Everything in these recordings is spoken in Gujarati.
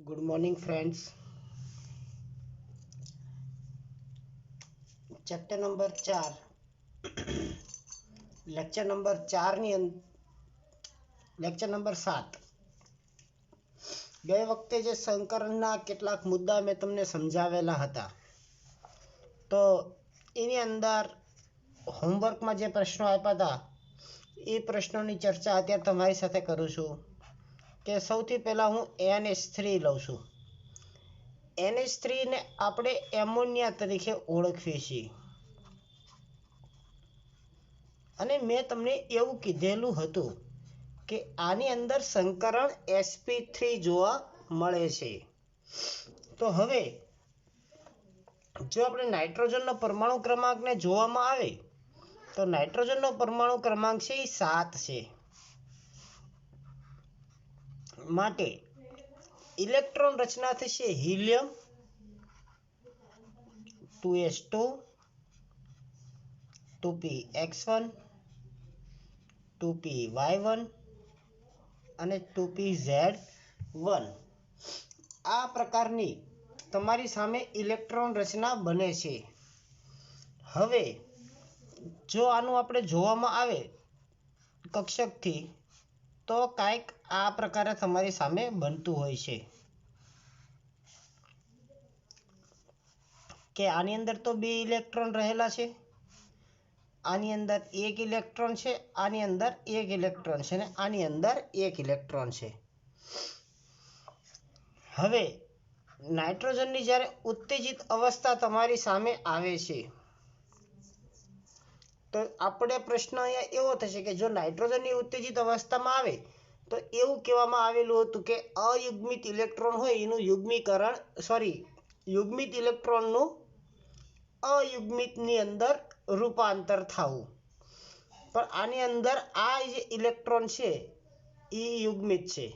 Good morning friends. Chapter number 4 lecture number 4 lecture number 7. ગઈ વખતે જે સંકરણના કેટલાક મુદ્દા મેં તમને સમજાવેલા હતા, તો એની અંદર હોમવર્કમાં જે પ્રશ્નો આપ્યા હતા એ પ્રશ્નોની ચર્ચા અત્યારે તમારી સાથે કરું છું. કે સૌથી પહેલાં હું NH3 લઉં છું. NH3 ને આપણે એમોનિયા તરીકે ઓળખીએ છીએ. અને મેં તમને એવું કીધેલું હતું કે આની અંદર સંકરણ sp3 જોવા મળે છે. તો હવે જો આપણે નાઇટ્રોજનનો પરમાણુ ક્રમાંકને જોવામાં આવે તો નાઇટ્રોજનનો પરમાણુ ક્રમાંક છે એ 7 છે. માટે ઇલેક્ટ્રોન રચના થશે હિલિયમ 2s2 2px1 2py1 અને 2pz1. આ પ્રકારની તમારી સામે ઇલેક્ટ્રોન રચના બને છે. હવે જો આનું આપણે જોવામાં આવે કક્ષકથી તો કાંઈક આ પ્રકારે તમારી સામે બનતું હોય છે કે આની અંદર તો 2 ઇલેક્ટ્રોન રહેલા છે, આની અંદર 1 ઇલેક્ટ્રોન છે, આની અંદર 1 ઇલેક્ટ્રોન છે અને આની અંદર 1 ઇલેક્ટ્રોન છે. હવે નાઇટ્રોજનની જ્યારે ઉત્તેજિત અવસ્થા તમારી સામે આવે છે તો આપણે પ્રશ્ન અહીંયા એવો થશે કે જો નાઇટ્રોજનની ઉત્તેજિત અવસ્થામાં આવે તો એવું કહેવામાં આવેલું હતું કે અયુગ્મિત ઇલેક્ટ્રોન હોય એનું યુગ્મિત ઇલેક્ટ્રોનનું અયુગ્મિતની અંદર રૂપાંતર થવું. પણ આની અંદર આ જે ઇલેક્ટ્રોન છે એ યુગ્મિત છે,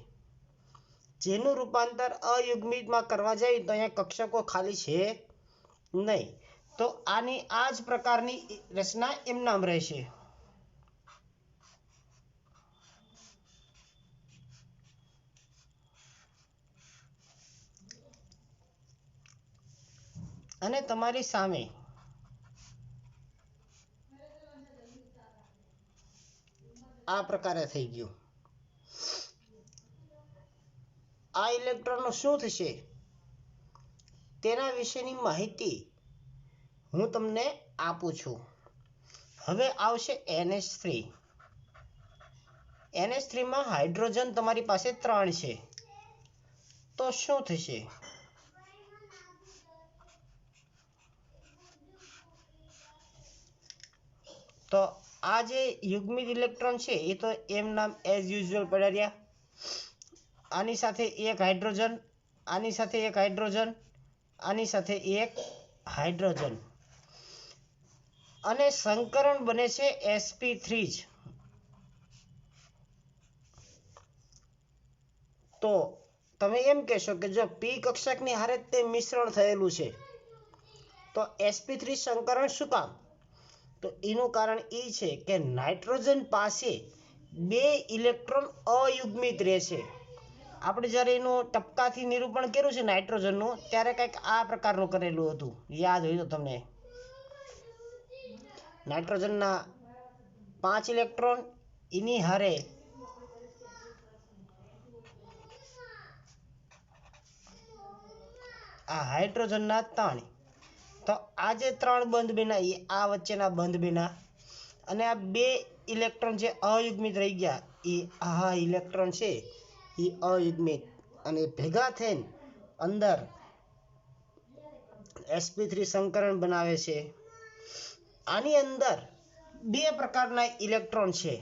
જેનું રૂપાંતર અયુગ્મિતમાં કરવા જાય તો અહીંયા કક્ષકો ખાલી છે નહીં. તો આની આ જ પ્રકારની રચના એમનામ રહેશે. અને તમારી સામે આ પ્રકારે થઈ ગયું. આ ઇલેક્ટ્રોનનું શું થશે તેના વિશેની માહિતી હું તમને આપું છું. હવે આવશે NH3. NH3માં હાઇડ્રોજન તમારી પાસે 3 છે. તો શું થશે? તો આ જે યુગ્મિત ઇલેક્ટ્રોન છે એ તો એમ નામ એઝ યુઝ્યુઅલ પડ્યા રહ્યા. આની સાથે 1 હાઇડ્રોજન, આની સાથે 1 હાઇડ્રોજન, આની સાથે 1 હાઇડ્રોજન અને સંકરણ બને છે sp3 જ. તો તમે એમ કહેશો કે જો p કક્ષકની હારે તે મિશ્રણ થયેલું છે તો sp3 સંકરણ શું કામ? તો એનું કારણ એ છે કે નાઇટ્રોજન પાસે 2 ઇલેક્ટ્રોન અયુગ્મિત રહેશે. આપણે જ્યારે એનું ટપકાથી નિરૂપણ કર્યું છે નાઇટ્રોજનનું ત્યારે કંઈક આ પ્રકારનું કરેલું હતું, યાદ હોય તો તમને. નાઇટ્રોજનના 5 ઇલેક્ટ્રોન, એની હારે આ હાઇડ્રોજનના 3. તો આ જે 3 બંધ બન્યા એ આ વચ્ચેના બંધ બન્યા અને આ 2 ઇલેક્ટ્રોન જે અયુગ્મિત રહી ગયા એ આ ઇલેક્ટ્રોન છે એ અયુગ્મિત અને ભેગા થઈને અંદર sp3 સંકરણ બનાવે છે. આની અંદર 2 પ્રકારના ઇલેક્ટ્રોન છે,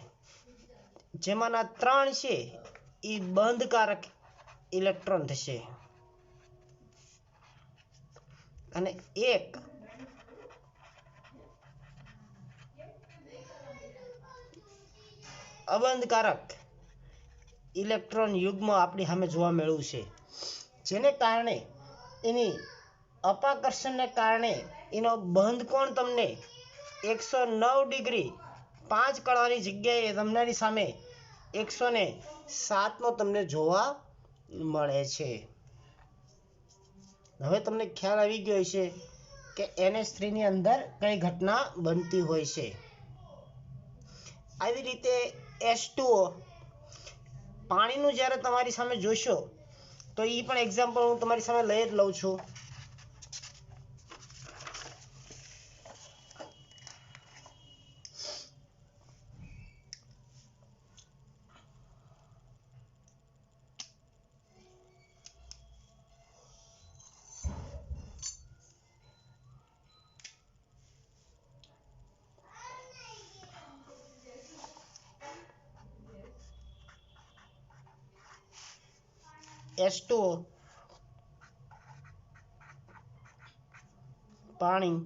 જેમાંના 3 છે એ બંધકારક ઇલેક્ટ્રોન થશે અને 1 અબંધકારક ઇલેક્ટ્રોન યુગ્મ આપણી સામે જોવા મળ્યું છે, જેને કારણે એની અપાકર્ષણને કારણે એનો બંધ કોણ તમને 109 ડિગ્રી 5 કળાની જગ્યાએ તમારી સામે 107નો તમને જોવા મળે છે. હવે તમને ખ્યાલ આવી ગયો હશે કે NH3 ની અંદર કઈ ઘટના બનતી હોય છે. આવી રીતે H2O પાણીનું જ્યારે તમારી સામે જોશો તો એ પણ એક્ઝામ્પલ હું તમારી સામે લઈ જ લઉં છું. H2O પાણી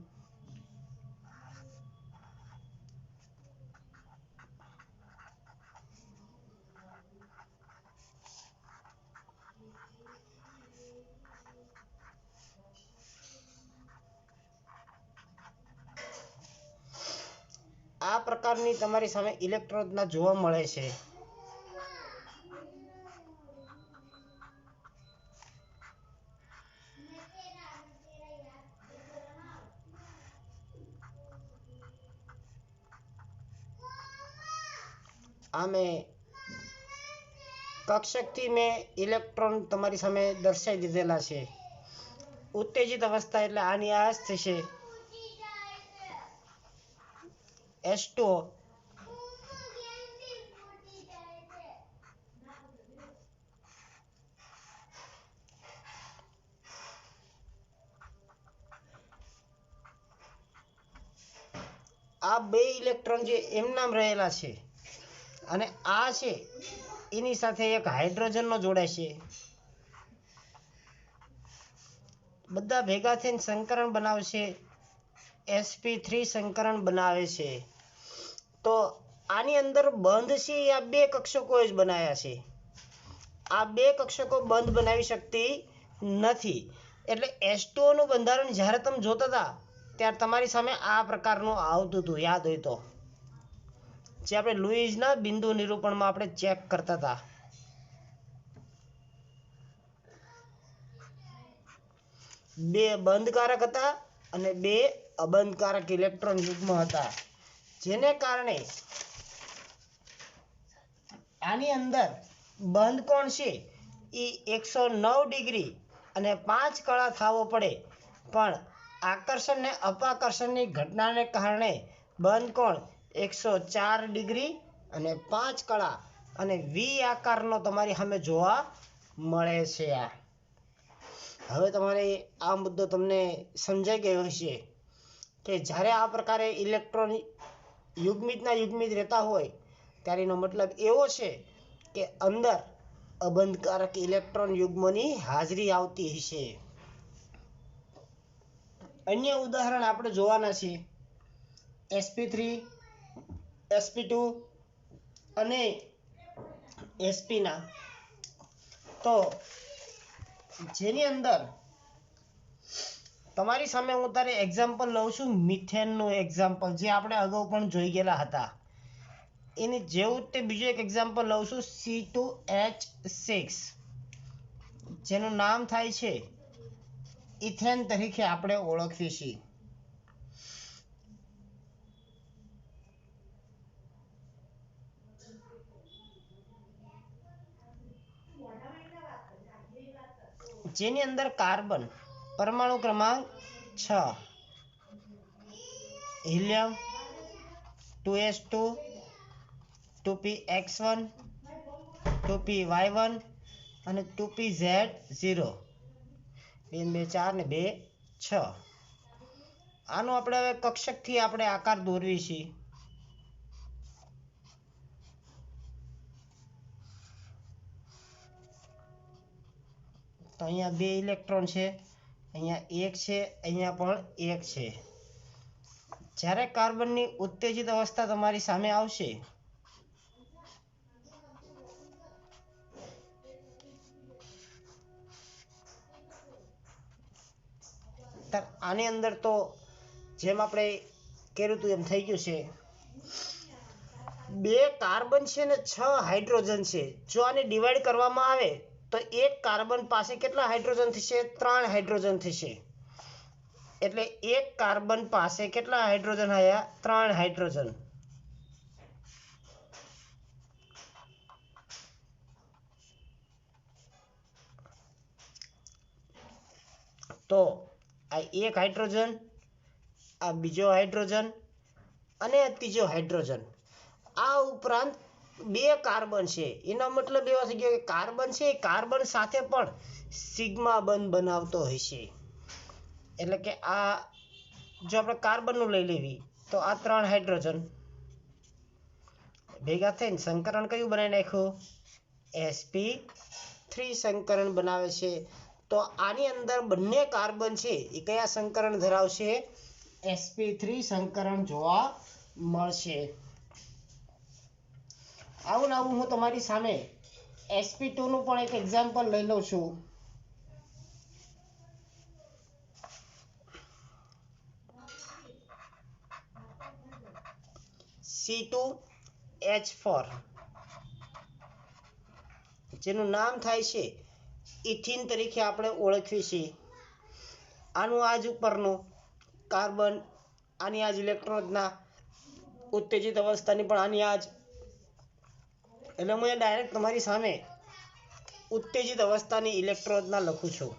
આ પ્રકારની તમારી સામે ઇલેક્ટ્રોડના જોવા મળે છે. આમે કક્ષકથી મેં ઇલેક્ટ્રોન તમારી સામે દર્શાવી દીધેલા છે. ઉત્તેજિત અવસ્થા એટલે આની આ જ થશે H2O આ બે ઇલેક્ટ્રોન જે એમનામ રહેલા છે અને આ છે એની સાથે એક હાઇડ્રોજનનો જોડાય છે. બધા ભેગા થઈને સંકરણ બનાવશે sp3 સંકરણ બનાવે છે. તો આની અંદર બંધ છે આ બે કક્ષકો જ બનાવ્યા છે. આ બે કક્ષકો બંધ બનાવી શકતી નથી. એટલે H2O નું બંધારણ જ્યારે તમે જોતા હતા ત્યારે તમારી સામે આ પ્રકારનું આવતું હતું, યાદ હોય તો, જે આપણે લુઈસના બિંદુ નિરૂપણમાં આપણે ચેક કરતા હતા. બે બંધકારક હતા અને બે અબંધકારક ઇલેક્ટ્રોન યુગ્મ હતા, જેને કારણે આની અંદર બંધ કોણ છે એ 109 ડિગ્રી અને 5 કળા થવો પડે, પણ આકર્ષણ ને અપાકર્ષણની ઘટનાને કારણે બંધ કોણ 104 ડિગ્રી અને 5 કળા અને વી આકારનો તમારી સામે જોવા મળે છે. હવે તમારે આ મુદ્દો તમને સમજાઈ ગયો હશે કે જ્યારે આ પ્રકારે ઇલેક્ટ્રોન યુગ્મિત રહેતા હોય ત્યારે એનો મતલબ એવો છે કે અંદર અબંધકારક ઇલેક્ટ્રોન યુગ્મની હાજરી આવતી હશે. અન્ય ઉદાહરણ આપણે જોવાના છે sp3, sp2 અને sp ના. તો જેની અંદર તમારી સામે હું તારે એક્ઝામ્પલ લઉં છું મિથેનનું એક્ઝામ્પલ, જે આપણે અગાઉ પણ જોઈ ગયેલા હતા. એની જેવું તે બીજું એક એક્ઝામ્પલ લઉં છું C2H6, જેનું નામ થાય છે ઇથેન તરીકે આપણે ઓળખીએ છીએ. જેની અંદર કાર્બન પરમાણુ ક્રમાંક 6, હિલિયમ 2s2, 2px1, 2py1 અને 2pz0, 2 2 4 ને 2 6. આનો આપણે હવે કક્ષકથી આપણે આકાર દોરવી છે. તો અહીંયા બે ઇલેક્ટ્રોન છે, અહીંયા એક છે, અહીંયા પણ એક છે. જ્યારે કાર્બનની ઉત્તેજિત અવસ્થા તમારી સામે આવશે આની અંદર તો જેમ આપણે કર્યું હતું એમ થઈ ગયું છે. બે કાર્બન છે ને 6 હાઇડ્રોજન છે. જો આને ડિવાઈડ કરવામાં આવે તો એક કાર્બન પાસે કેટલા હાઇડ્રોજન થશે? 3 હાઇડ્રોજન થશે. એટલે એક કાર્બન પાસે કેટલા હાઇડ્રોજન આવ્યા? 3 હાઇડ્રોજન. તો આ એક હાઇડ્રોજન, આ બીજો હાઇડ્રોજન અને આ ત્રીજો હાઇડ્રોજન. આ ઉપરાંત 2 કાર્બન છે. એનો મતલબ એવો થઈ ગયો કે કાર્બન છે એ કાર્બન સાથે પણ સિગ્મા બંધ બનાવતો હશે. એટલે કે આ જો આપણે કાર્બનનું લઈ લેવી તો આ 3 હાઇડ્રોજન ભેગા થઈને સંકરણ કયું બનાવી નાખ્યું? sp3 સંકરણ બનાવે છે. તો આની અંદર બંને કાર્બન છે એ કયા સંકરણ ધરાવશે? sp3 સંકરણ જોવા મળશે. આવું ને આવું હું તમારી સામે sp2 નું પણ એક એક્ઝામ્પલ લઈ લઉં છું. C2H4 જેનું નામ થાય છે ઇથિન તરીકે આપણે ઓળખીએ છીએ. આનું આજ ઉપરનું કાર્બન, આની આજ ઇલેક્ટ્રોનના ઉત્તેજિત અવસ્થાની પણ આની આજ. એટલે હું ડાયરેક્ટ તમારી સામે ઉત્તેજિત અવસ્થાની ઇલેક્ટ્રોનના લખું છું.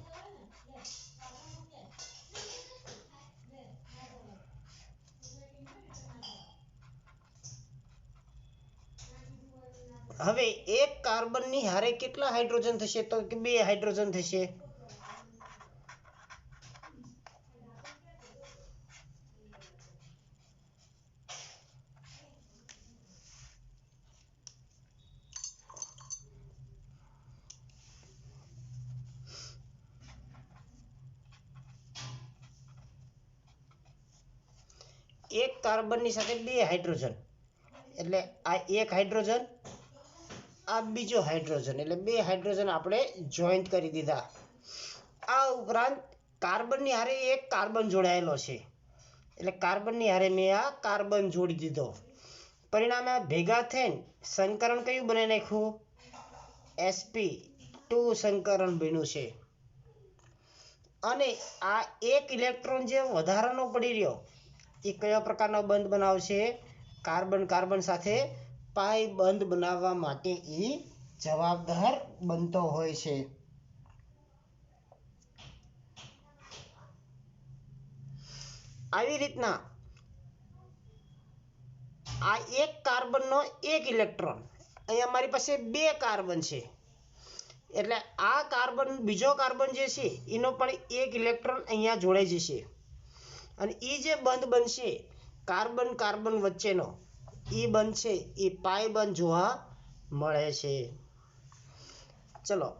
હવે એક કાર્બનની હારે કેટલા હાઇડ્રોજન થશે? તો કે 2 હાઇડ્રોજન થશે. એક કાર્બનની સાથે 2 હાઇડ્રોજન એટલે આ એક હાઇડ્રોજન, આ બીજો હાઇડ્રોજન, એટલે 2 હાઇડ્રોજન આપણે જોઈન્ટ કરી દીધા. આ ઉપરાંત કાર્બનની હારે એક કાર્બન જોડાયેલો છે એટલે કાર્બનની હારે મેં આ કાર્બન જોડી દીધો. પરિણામે ભેગા થઈને સંકરણ કયું બની નાખ્યું? sp2 સંકરણ બન્યું છે. અને આ એક ઇલેક્ટ્રોન જે વધારાનો પડી રહ્યો એ કયો પ્રકારનો બંધ બનાવશે? કાર્બન કાર્બન સાથે પાઈ બંધ બનાવવા માટે એ જવાબદાર બનતો હોય છે. આવી રીતના આ એક કાર્બનનો એક ઇલેક્ટ્રોન, અહીંયા મારી પાસે 2 કાર્બન છે એટલે આ કાર્બન, બીજો કાર્બન જે છે એનો પણ એક ઇલેક્ટ્રોન અહીંયા જોડાઈ જશે અને એ જે બંધ બનશે કાર્બન કાર્બન વચ્ચેનો, એ બંધ છે એ પાઈ બંધ જોવા મળે છે. ચલો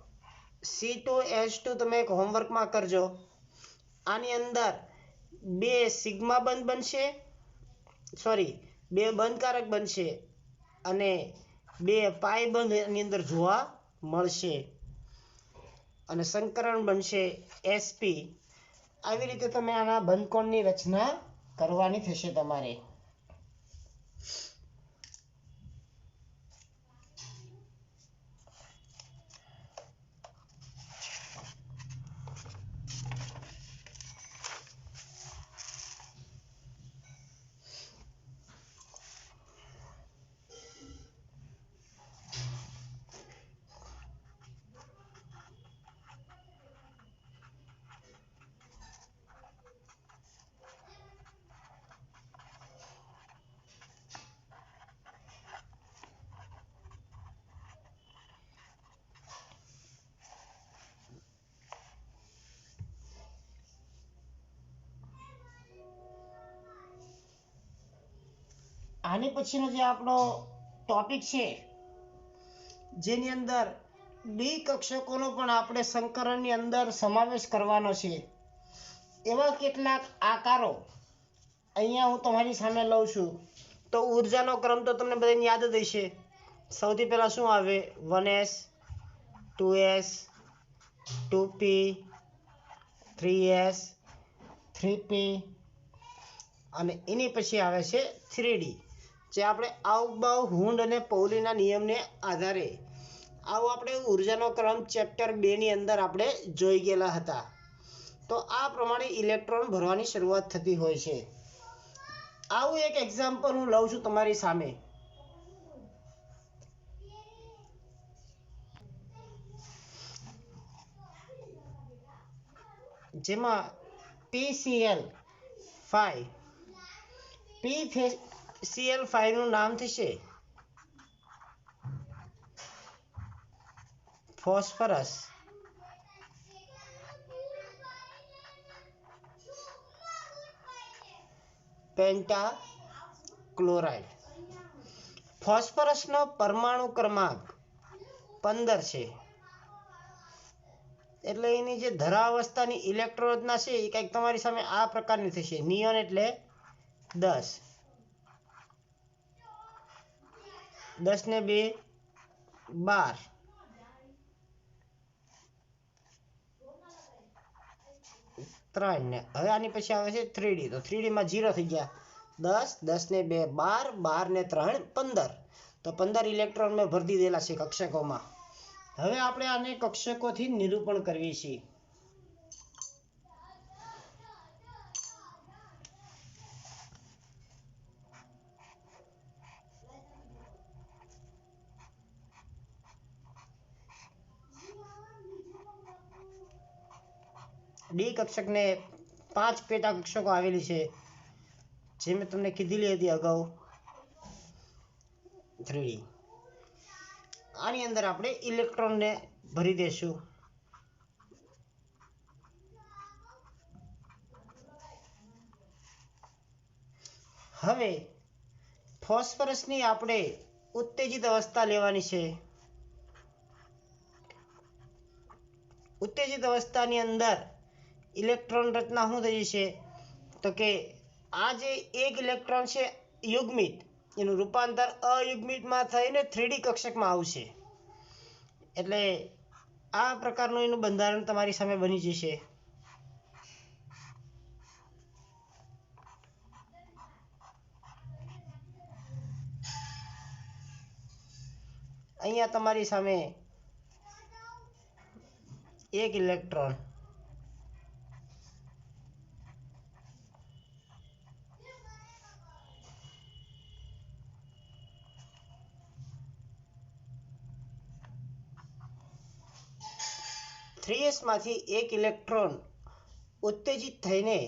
C2H2 તમે એક હોમવર્કમાં કરજો. આની અંદર 2 સિગ્મા બંધ બનશે, 2 બંધકારક બનશે અને 2 પાઈ બંધ એની અંદર જોવા મળશે અને સંકરણ બનશે sp. આવી રીતે તમે આના બંધકોણની રચના કરવાની થશે તમારે. આની પછીનો જે આપણો ટોપિક છે જેની અંદર ડી કક્ષકોનો પણ આપણે સંકરણની અંદર સમાવેશ કરવાનો છે. એવા કેટલાક આકારો અહીંયા હું તમારી સામે લઉં છું. તો ઉર્જાનો ક્રમ તો તમને બધાને યાદ જ હશે. સૌથી પહેલા શું આવે? 1s, 2s, 2p, 3s, 3p અને એની પછી આવે છે 3d. જે આપણે આઉબાઉ હુન્ડ અને પૌલીના નિયમને આધારે આવો આપણે ઉર્જાનો ક્રમ ચેપ્ટર 2 ની અંદર આપણે જોઈ ગયેલા હતા. તો આ પ્રમાણે ઇલેક્ટ્રોન ભરવાની શરૂઆત થતી હોય છે. આવું એક એક્ઝામ્પલ હું લઉં છું તમારી સામે. જેમાં PCl5 નું નામ થશે ફોસ્ફરસ. પેન્ટાક્લોરાઇડ. ફોસ્ફરસનો પરમાણુ ક્રમાંક 15 છે. એટલે એની જે ધરાવસ્થાની ઇલેક્ટ્રોન રચના છે એ કંઈક તમારી સામે આ પ્રકારની થશે. નિયોન એટલે 10. 10 ને 2 12. હવે આની પછી આવે છે 3D. તો 3D માં 0 થઈ ગયા. 10 10 ને 2 12 12 ને 3 15. તો 15 ઇલેક્ટ્રોન મેં ભરી દીધેલા છે કક્ષકોમાં. હવે આપણે આને કક્ષકોથી નિરૂપણ કરવી છે. ડી કક્ષકને 5 પેટા કક્ષકો આવેલી છે, જે મેં તમને કીધેલી હતી અગાઉ. 3D. આની અંદર આપણે ઇલેક્ટ્રોનને ભરી દેશું. હવે ફોસ્ફરસની આપણે ઉત્તેજિત અવસ્થા લેવાની છે. ઉત્તેજિત અવસ્થાની અંદર ઇલેક્ટ્રોન રચના શું થઈ જશે? તો કે આ જે એક ઇલેક્ટ્રોન છે યુગ્મિત, એનું રૂપાંતર અયુગ્મિતમાં થઈને 3D કક્ષકમાં આવશે. એટલે આ પ્રકારનું એનું બંધારણ તમારી સામે બની જશે. અહીંયા તમારી સામે એક ઇલેક્ટ્રોન, માંથી એક ઇલેક્ટ્રોન ઉત્તેજિત થઈને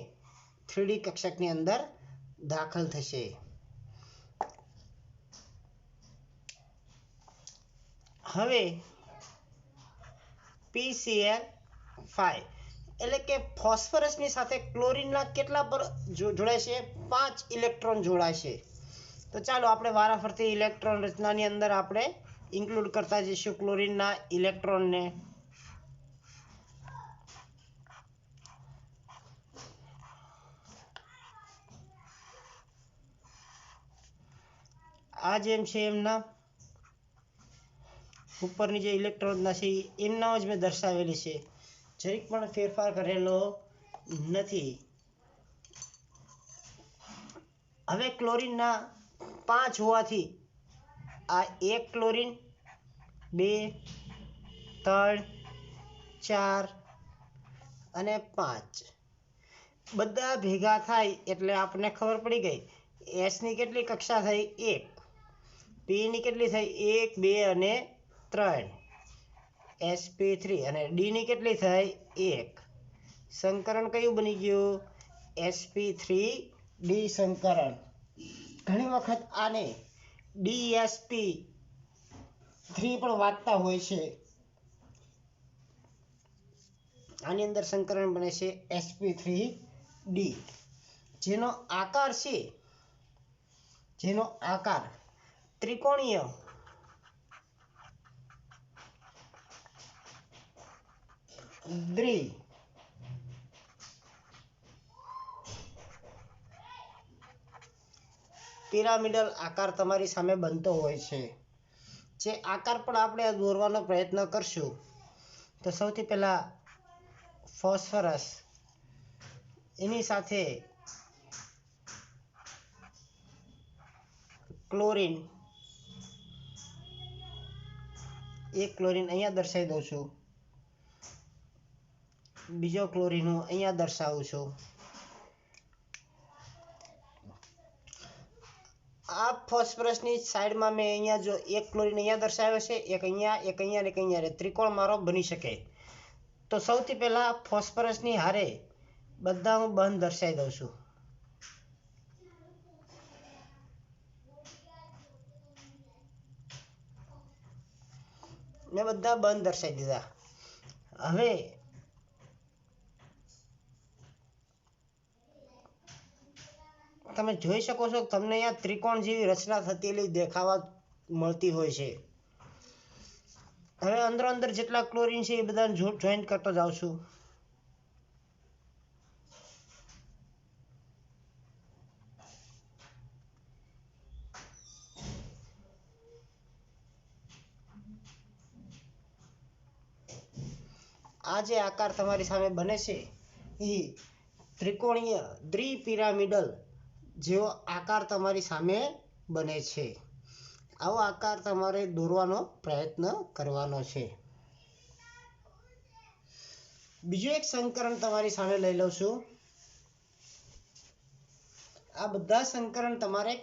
3D કક્ષકની અંદર દાખલ થશે. હવે PCl5 એટલે કે ફોસ્ફરસની સાથે ક્લોરીનના કેટલા પર જોડાશે? 5 ઇલેક્ટ્રોન જોડાશે. તો ચાલો આપણે વારાફરતી ઇલેક્ટ્રોન રચનાની અંદર આપણે ઇન્ક્લુડ કરતા જઈશું ક્લોરીનના ઇલેક્ટ્રોનને. આ જેમ છે એમના ઉપરની જે ઇલેક્ટ્રોન છે એમના જ મેં દર્શાવેલી છે, જરીક પણ ફેરફાર કરેલો નથી. હવે ક્લોરીનના 5 હોવાથી આ 1 ક્લોરીન, 2 3 4 અને 5 બધા ભેગા થાય એટલે આપણને ખબર પડી ગઈ એસની કેટલી કક્ષા થઈ? 1. પીની કેટલી થઈ? 1 2 અને 3, sp3. અને ડીની કેટલી થઈ? 1. સંકરણ કયું બની ગયું? sp3d સંકરણ. ઘણી વખત આને dsp3 પણ વાંચતા હોય છે. આની અંદર સંકરણ બને છે sp3d, જેનો આકાર ત્રિકોણીય દ્વિ પિરામિડલ આકાર તમારી સામે બનતો હોય છે. જે આકાર પણ આપણે દોરવાનો પ્રયત્ન કરશું. તો સૌથી પહેલા ફોસ્ફરસ, એની સાથે ક્લોરીન, એક ક્લોરીન અહીંયા દર્શાવી દઉં છું, બીજો ક્લોરીન હું અહીંયા દર્શાવું છું. આ ફોસ્ફરસની સાઈડમાં મેં અહીંયા જો એક ક્લોરીન અહીંયા દર્શાવ્યો છે, એક અહીંયા, એક અહીંયા અને એક અહીંયા, ત્રિકોણ મારો બની શકે. તો સૌથી પહેલા ફોસ્ફરસની હારે બધા હું બંધ દર્શાવી દઉં છું. મેં બધા બંધ દર્શાવી દીધા. હવે તમે જોઈ શકો છો કે તમને અહીંયા ત્રિકોણ જેવી રચના થતી દેખાવા મળતી હોય છે. હવે અંદરો અંદર જેટલા ક્લોરીન છે એ બધાને જોઈન્ટ કરતો જાઉં છું. આ જે આકાર તમારી સામે બને છે એ ત્રિકોણીય દ્વિપિરામિડલ જેવો આકાર તમારી સામે બને છે. આવો આકાર તમારે દોરવાનો પ્રયત્ન કરવાનો છે. બીજું એક સંકરણ તમારી સામે લઈ લઉં છું. આ બધા સંકરણ તમારે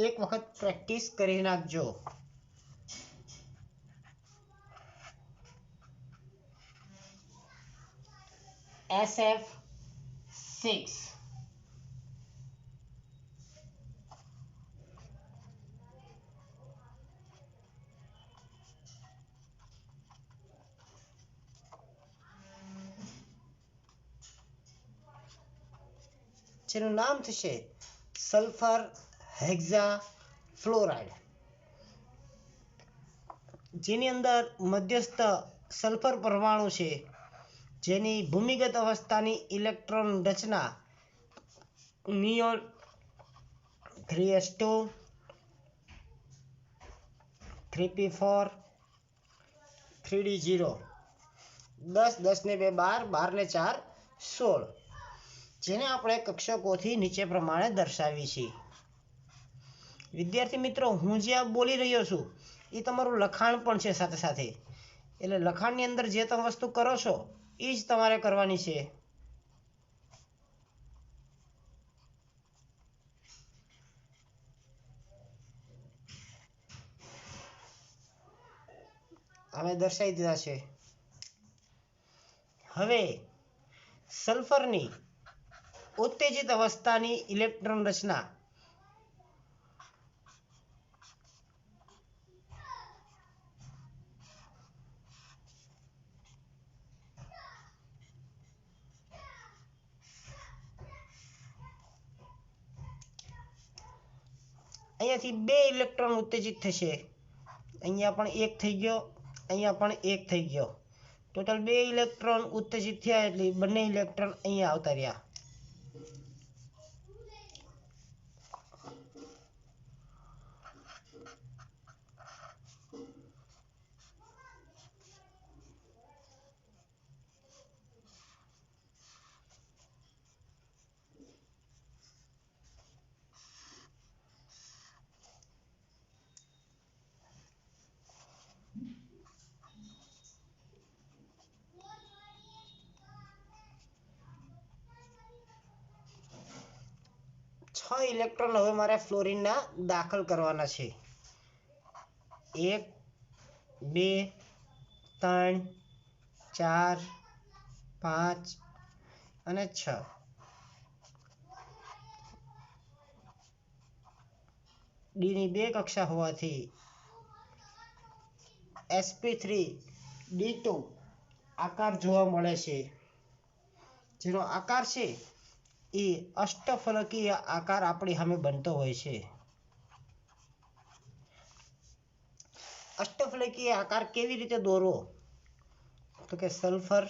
એક વખત પ્રેક્ટિસ કરી નાખજો. SF6 જેનું નામ થશે સલ્ફર હેક્ઝા ફ્લોરાઇડ, જેની અંદર મધ્યસ્થ સલ્ફર પરમાણુ છે, જેની ભૂમિગત અવસ્થાની ઇલેક્ટ્રોન રચના નિયોન 3s2 3p4 3d0 10 10 ને 2 12 12 ને 4 16, જેને આપણે કક્ષકોથી નીચે પ્રમાણે દર્શાવી છે. વિદ્યાર્થી મિત્રો, હું જે આ બોલી રહ્યો છું એ તમારું લખાણ પણ છે સાથે સાથે. એટલે લખાણની અંદર જે તમે વસ્તુ કરો છો એ જ તમારે કરવાની છે. અમે દર્શાવી દીધા છે. હવે સલ્ફરની ઉત્તેજિત અવસ્થાની ઇલેક્ટ્રોન રચના અહીંયાથી 2 ઇલેક્ટ્રોન ઉત્તેજિત થશે. અહીંયા પણ એક થઈ ગયો, અહીંયા પણ એક થઈ ગયો. ટોટલ 2 ઇલેક્ટ્રોન ઉત્તેજિત થયા એટલે બંને ઇલેક્ટ્રોન અહીંયા આવતા રહ્યા. ઇલેક્ટ્રોન હવે મારે ફ્લોરીનના દાખલ કરવાના છે. 1 2 3 4 5 અને 6. ડી ની 2 કક્ષા હોવાથી sp3d2 આકાર જોવા મળે છે, જેનો આકાર છે એ અષ્ટફલકીય આકાર આપણી સામે બનતો હોય છે. અષ્ટફલકીય આકાર કેવી રીતે દોરવો? તો કે સલ્ફર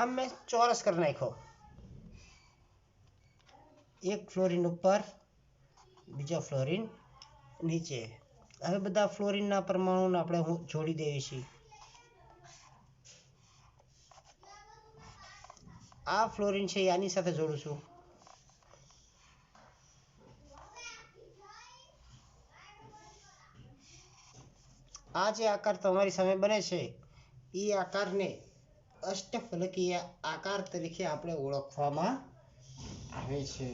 આમ મેં ચોરસ કરી નાખ્યો. એક ફ્લોરિન ઉપર, બીજો ફ્લોરિન નીચે. હવે બધા ફ્લોરિનના પરમાણુને આપણે જોડી દઈએ છીએ. આ ફ્લોરિન છે આની સાથે જોડું છું. આ જે આકાર તમારી સામે બને છે એ આકારને અષ્ટફલકીય આકાર તરીકે આપણે ઓળખવામાં આવે છે.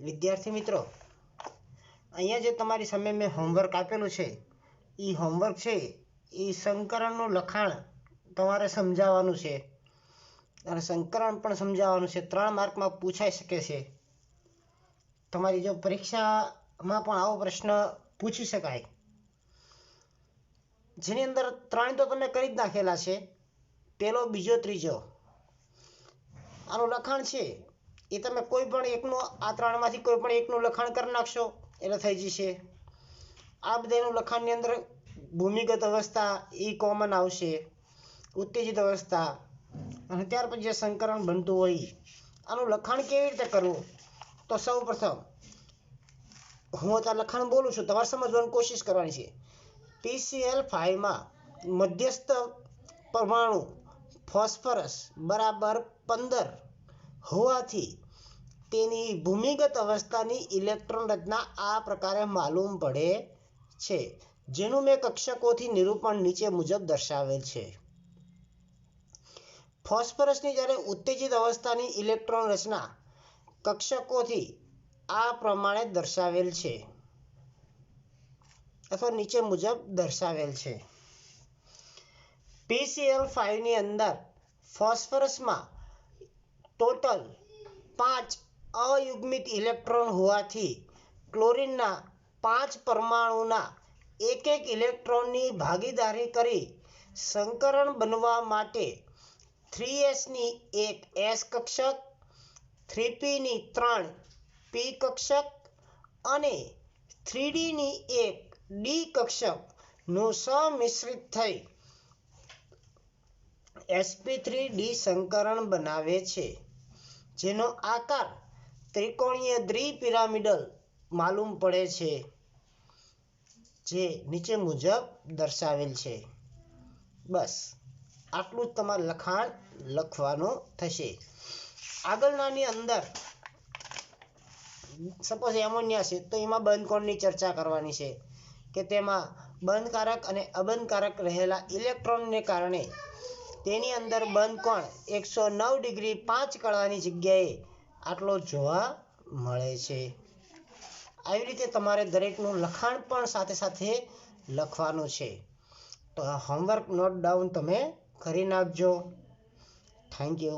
વિદ્યાર્થી મિત્રો, અહીંયા જે તમારી સામે મેં હોમવર્ક આપેલું છે એ હોમવર્ક છે એ સંકરણનું લખાણ તમારે સમજાવવાનું છે અને સંકરણ પણ સમજાવવાનું છે. 3 માર્કમાં પૂછાઈ શકે છે. તમારી જો પરીક્ષામાં પણ આવો પ્રશ્ન પૂછી શકાય, જેની અંદર 3 તો તમે કરી જ નાખેલા છે, પહેલો, બીજો, ત્રીજો. આનું લખાણ છે એ તમે કોઈ પણ એકનું, આ 3માંથી કોઈ પણ એકનું લખાણ કરી નાખશો એટલે થઈ જશે. આ બધાનું લખાણની અંદર ભૂમિગત અવસ્થા એ કોમન આવશે, ઉત્તેજિત અવસ્થા, અને ત્યાર પછી જે સંકરણ બનતું હોય આનું લખાણ કેવી રીતે કરવું. તો સૌ પ્રથમ હું અત્યારે લખાણ બોલું છું, તમારે સમજવાની કોશિશ કરવાની છે. PCl5માં મધ્યસ્થ પરમાણુ ફોસ્ફરસ બરાબર 15 હોવાથી તેની ભૂમિગત અવસ્થાની ઇલેક્ટ્રોન રચના આ પ્રકારે માલુમ પડે છે, જેનું મેં કક્ષકોથી નિરૂપણ નીચે મુજબ દર્શાવેલ છે. ફોસ્ફરસની જ્યારે ઉત્તેજિત અવસ્થાની ઇલેક્ટ્રોન રચના કક્ષકોથી આ પ્રમાણે દર્શાવેલ છે અથવા નીચે મુજબ દર્શાવેલ છે. PCl5ની અંદર ફોસ્ફરસમાં ટોટલ 5 અયુગ્મિત ઇલેક્ટ્રોન હોવાથી ક્લોરીનના 5 પરમાણુના એક ઇલેક્ટ્રોનની ભાગીદારી કરી સંકરણ બનવા માટે 3sની એક s કક્ષક, 3pની 3 p કક્ષક અને 3dની એક d કક્ષકનું સંમિશ્રિત થઈ sp3d સંકરણ બનાવે છે, જેનો આકાર ત્રિકોણીય દ્વિપિરામિડલ માલુમ પડે છે, જે નીચે મુજબ દર્શાવેલ છે. બસ આટલું જ તમારે લખાણ લખવાનું થશે. આગળનાની અંદર સપોઝ એમોનિયા છે તો એમાં બંધકોણની ચર્ચા કરવાની છે કે તેમાં બંધકારક અને અબંધકારક રહેલા ઇલેક્ટ્રોનને કારણે તેની અંદર બંધકોણ 109 ડિગ્રી 5 કલાની જગ્યાએ આટલો જોવા મળે છે. આવી રીતે તમારે દરેકનું લખાણ પણ સાથે સાથે લખવાનું છે. તો આ હોમવર્ક નોટ ડાઉન તમે કરી નાખજો. Thank you.